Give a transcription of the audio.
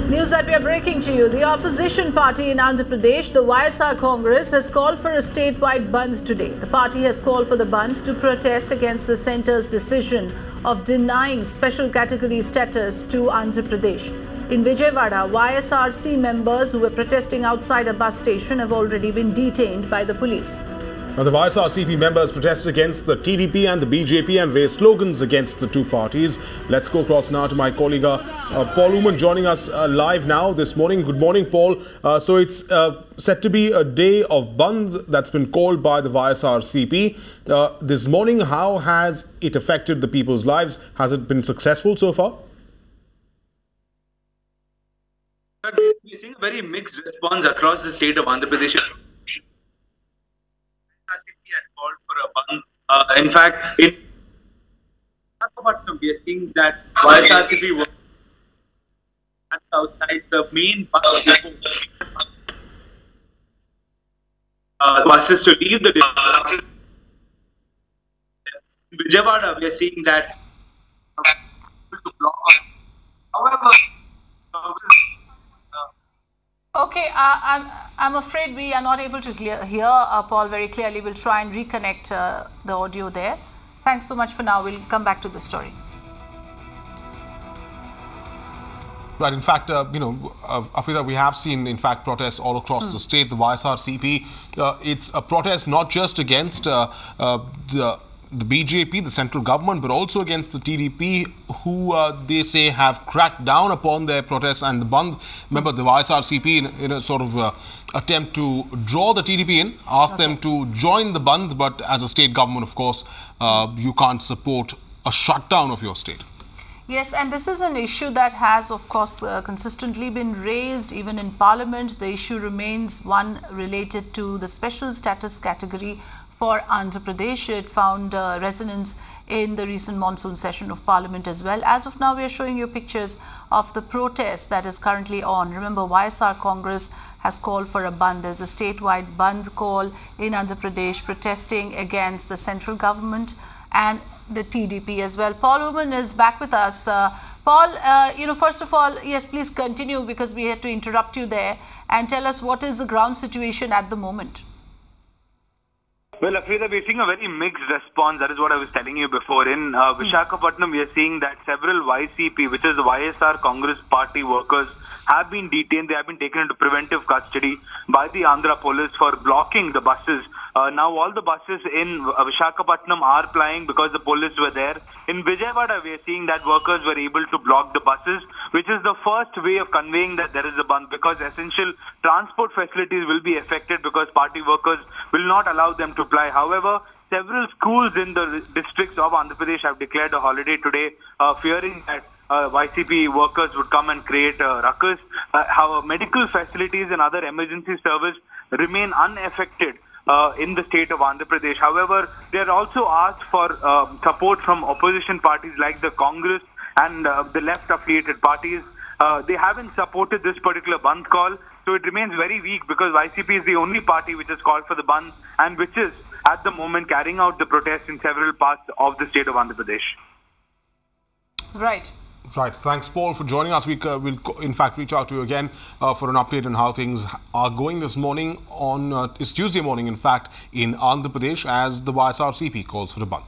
News that we are breaking to you. The opposition party in Andhra Pradesh, the YSR Congress, has called for a statewide bandh today. The party has called for the bandh to protest against the centre's decision of denying special category status to Andhra Pradesh. In Vijayawada, YSRC members who were protesting outside a bus station have already been detained by the police. Now, the YSRCP members protested against the TDP and the BJP and raised slogans against the two parties. Let's go across now to my colleague Paul Uman joining us live now this morning. Good morning, Paul. So it's set to be a day of bandh that's been called by the YSRCP. This morning, how has it affected the people's lives? Has it been successful so far? We're seeing a very mixed response across the state of Andhra Pradesh. In fact, in we are seeing that YSRCP was outside the main bus depot. Buses to leave the depot. In Vijayawada, we are seeing that. However, Okay, I'm afraid we are not able to hear Paul very clearly. We'll try and reconnect the audio there. Thanks so much for now. We'll come back to the story. Right. In fact, Afrida, we have seen, in fact, protests all across the state. The YSRCP, it's a protest not just against the BJP, the central government, but also against the TDP, who they say have cracked down upon their protests and the bandh. Remember, the YSRCP, in a sort of attempt to draw the TDP in, asked them to join the bandh, but as a state government, of course, you can't support a shutdown of your state. Yes, and this is an issue that has, of course, consistently been raised even in Parliament. The issue remains one related to the special status category for Andhra Pradesh. It found resonance in the recent monsoon session of Parliament as well. As of now, we are showing you pictures of the protest that is currently on. Remember, YSR Congress has called for a bandh. There's a statewide bandh call in Andhra Pradesh protesting against the central government and the TDP as well. Paul Uman is back with us. Paul, first of all, yes, please continue because we had to interrupt you there and tell us what is the ground situation at the moment. Well, Afrida, we're seeing a very mixed response. That is what I was telling you before. In Visakhapatnam, we are seeing that several YCP, which is the YSR Congress Party workers, have been detained. They have been taken into preventive custody by the Andhra police for blocking the buses. Now, all the buses in Visakhapatnam are plying because the police were there. In Vijayawada, we are seeing that workers were able to block the buses, which is the first way of conveying that there is a bandh, because essential transport facilities will be affected because party workers will not allow them to ply. However, several schools in the districts of Andhra Pradesh have declared a holiday today, fearing that YCP workers would come and create a ruckus. How medical facilities and other emergency service remain unaffected in the state of Andhra Pradesh. However, they are also asked for support from opposition parties like the Congress and the left-affiliated parties. They haven't supported this particular bandh call, so it remains very weak because YCP is the only party which has called for the bandh and which is at the moment carrying out the protests in several parts of the state of Andhra Pradesh. Right. Right. Thanks, Paul, for joining us. We'll, in fact, reach out to you again for an update on how things are going this morning. It's Tuesday morning, in fact, in Andhra Pradesh as the YSRCP calls for the bandh.